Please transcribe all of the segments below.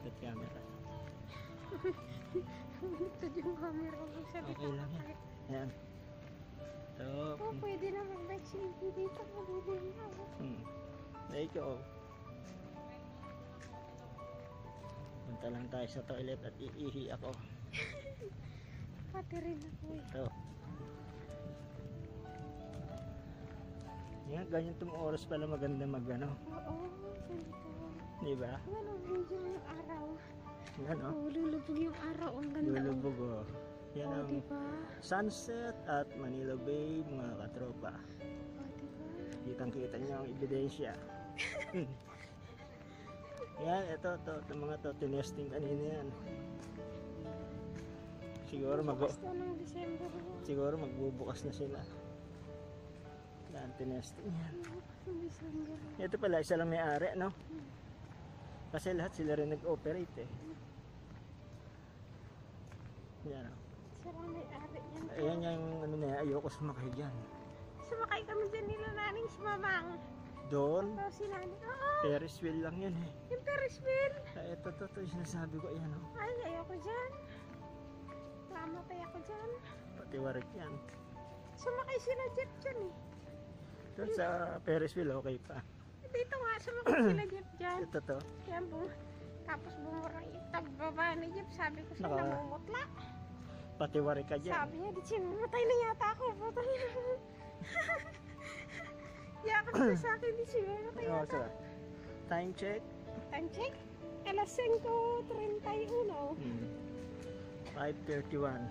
Baliktad camera. Baliktad yung camera mo sa Okay lang yan. Yan. So, oh, pwede na mag-live dito. Pwede na. there you go. Punta lang tayo sa toilet at iihi ako. Pati rin ako eh. Ito. Yan, ganyan itong oras pala maganda mag-ano. Oo, ganito. Diba? Ano, medyo yung araw. Yan o. Oh, lulubog yung araw. Ang ganda. Lulubog o. Yan Oh, ang diba? sunset at Manila Bay, mga katropa. Oh, diba? Kitang-kita niyo ang ebidensya. Yan, ito, mga to, tinesting kanina yan. Siguro Bukas na ng December. siguro magbubukas na sila. Yan, tinesting yan. Bukas ng December. Ito pala, isa lang may-ari, no? Kasi lahat sila rin nag-operate eh. Yan o. Sira may-ari yan. Ayan yung ano na yan, ayoko sumakay dyan. Sumakay kami dyan nila naning si Mamang. Doon, Tapos si Nani. Oo, Ferris wheel lang yan eh. yung Ferris wheel. Ay, ito, yung sinasabi ko, ayan o. Ay, ayoko dyan. Mamatay ako dyan. Pati warik yan. Sumakay sila Jeff dyan eh. Doon sa Ferris wheel, okay pa. Dito nga, sumakay sila Jeff dyan. Ito to. Yan po. Tapos bumurang itagbaba ni Jeff. Sabi ko siya, Naka- namumutla. Pati warik ka dyan. Sabi niya, di siya mamatay na yata ako. Patay na. Yakap na sa akin, di siya mamatay Oh, yata. so, time check. Time check. Alas 5:31. 5:31.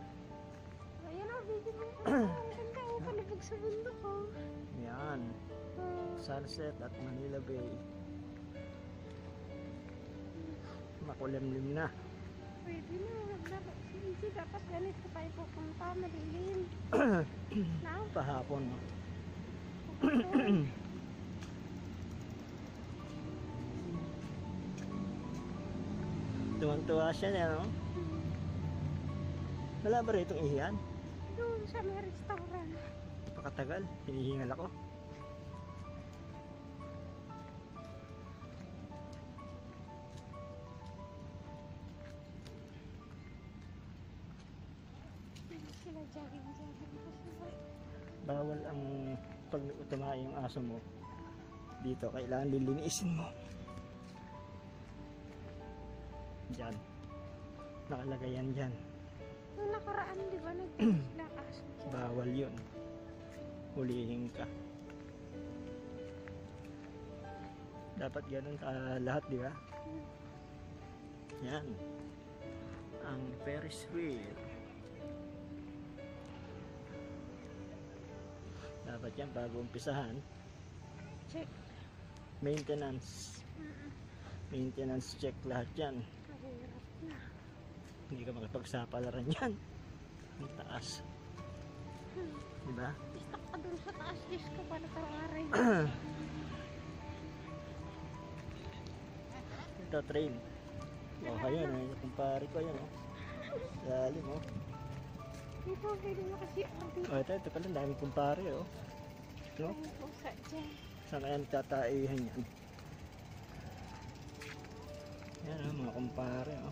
Ayan o, video mo. Ang ganda o, palubog sa bundok ko. Yan. Sunset at Manila Bay. Makulimlim na. Pwede na, maglaro. Hindi, dapat ganito tayo pupunta, madilim. Now, Pahapon. No? Tuwang-tuwa siya niya, no? Wala ba rito ihiyan? doon sa may restaurant. Pakatagal. Hinihingal ako. Hindi sila jogging-jogging ko sila. Bawal ang pag tumayo yung aso mo. Dito, kailangan lilinisin mo. Diyan. Nakalagay yan dyan. Nung nakaraan, di ba, nag-sila kaso dyan. Bawal yun. Hulihin ka. Dapat ganun lahat, di ba? Yan. Ang Ferris wheel. Dapat yan bago umpisahan. Check. Maintenance. Maintenance check lahat yan. Mahirap na. Hindi ka makipagsapalaran yan. Ang taas. Diba? Istak ka dun sa taas, Diyos ko, para tawarin. Ito, train. O, ayan, ay, kumpare ko, ayan, o. Lalim, o. Dito, pwede mo kasi dito. O, ito pala, daming kumpare, o. No? Ay, pusa dyan. Saan kaya nagtataihan yan? Yan, o, mga kumpare, o.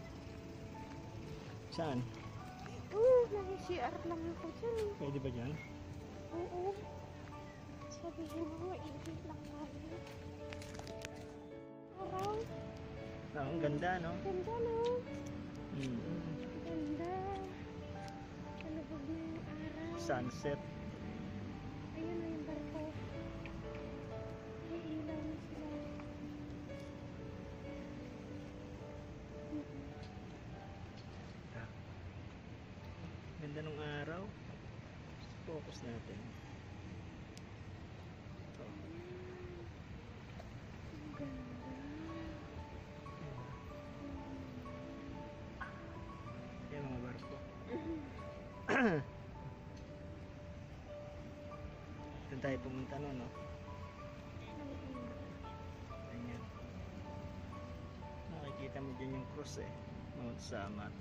Saan? Nag-CR lang ako dyan. Pwede ba dyan? Oo. Sabihin mo, maigit lang tayo. Araw. Ang ganda, no? Ganda, no? Hmm. Ganda. Kalubog na yung araw. Sunset. Ayun na yung barko. May ilaw na sila. Ganda ng araw. Focus natin. Ito. Ang ganda. Yan mga barko. Doon tayo pumunta no, no? Ganyan. Nakikita mo dyan yung cruise eh. Mount Samat.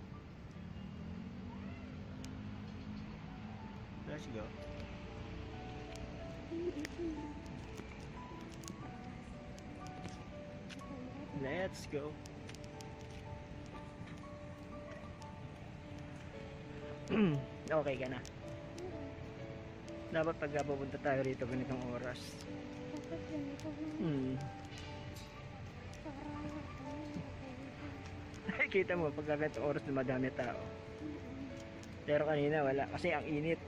Let's go. Let's go. Okay ka na. Dapat pag pupunta tayo rito ganitong oras. Dapat ganito na. Para Kita mo pag ganitong oras dumadami tao. Pero kanina wala kasi ang init.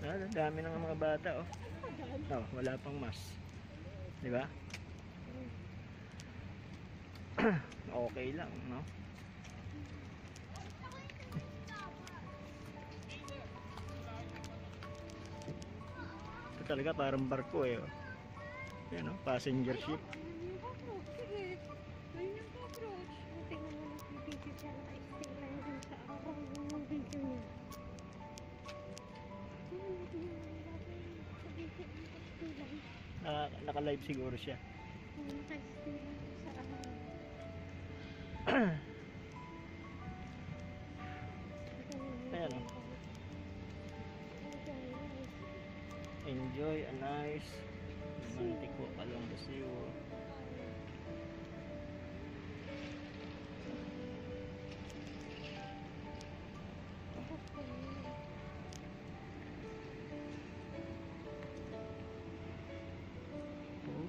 Ang dami ng mga bata oh. Oh, wala pang mask. 'Di ba? Okay lang, no? Ito talaga parang barko eh. Oh. Yan oh, passenger ship. Sige. Ganyan ka, approach. Tingnan mo na yung video siya. Naka-stay lang dun sa araw yung video niya. Sa video, naka-stay lang. Naka-live siguro siya. Naka-stay lang dun sa araw. Ayan oh. Enjoy a nice romantic walk along the seawall. Oh.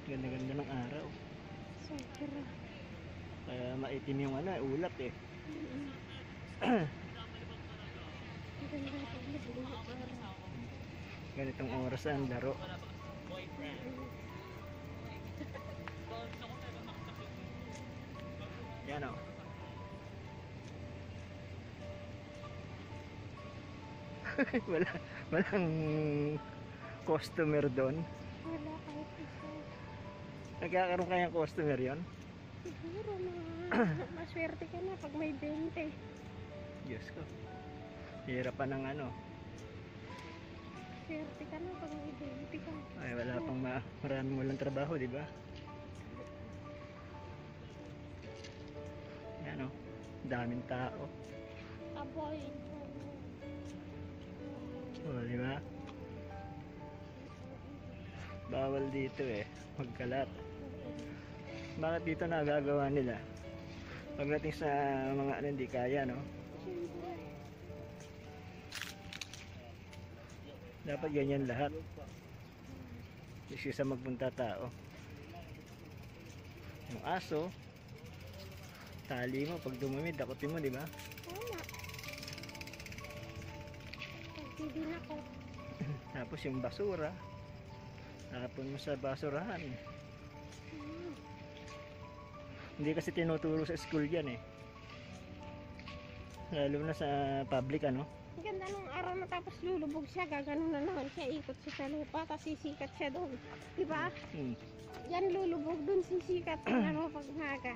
Ganda-ganda ng araw. Sobra. Kaya maitim yung ulap eh. Ganda pa ulit araw. Ganitong oras ang laro. Yan o. Walang customer doon. Wala kahit isa. Nagkakaroon kayang customer yon? Siguro maswerte ka na pag may 20. Diyos ko. Hirap pa ng Swerte ka na pag may 20 ka. Ay, wala pang maraming walang trabaho, di ba? Yan o. Daming tao. Aboy. O, di ba? Bawal dito eh. Magkalat. Bakit dito nagagawa nila? Pagdating sa mga hindi kaya, no? Siyempre. Dapat ganyan lahat. Kasi sa magpunta tao. Yung aso, tali mo pag dumamid, dakutin mo, di ba? Tama. Pagtidin ako. Tapos yung basura, tapon mo sa basurahan. Hindi kasi tinuturo sa school yan eh. Lalo na sa public Ang ganda nung araw na tapos lulubog siya, gaganon na naman siya, ikot siya sa lupa, tapos sisikat siya doon. Diba? Yan lulubog doon, sisikat na pag umaga.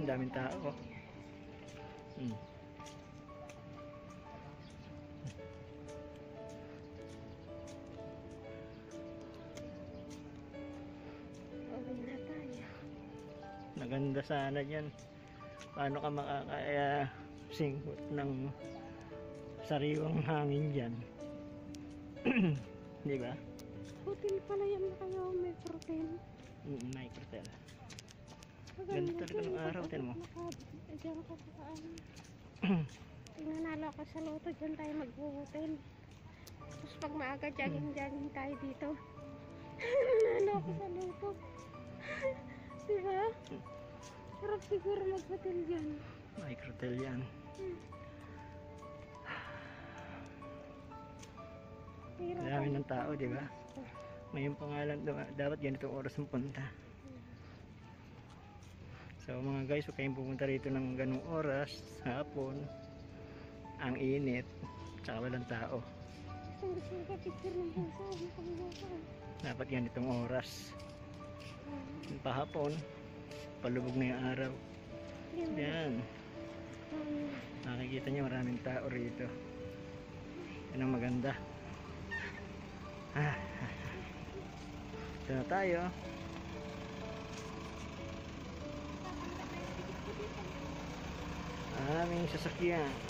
Ang daming tao. Okay na tayo. Maganda sana yan. Paano ka makakasingkot ng sariwang hangin dyan? Di ba? Hotel pala yan na kayo, may protein. Microtel. Ganda talaga ng araw, tin mo. Diyan ka sa kaan. Nanalo ako sa loto, dyan tayo mag-hotel. Tapos pag maaga, jogging tayo dito. Nanalo ako sa loto. Diba? Sarap siguro mag-hotel dyan. Microtel yan. Dami ng tao, di ba? May yung pangalan doon, dapat ganitong oras mo punta. So mga guys, huwag kayong pumunta rito ng ganung oras, hapon, ang init, tsaka walang tao. Gusto ka picture ng pusa, Dapat ganitong oras. Pahapon, palubog na yung araw. Yan. Nakikita nyo maraming tao rito. Yan ang maganda. Ito na tayo. Aming sasakyan.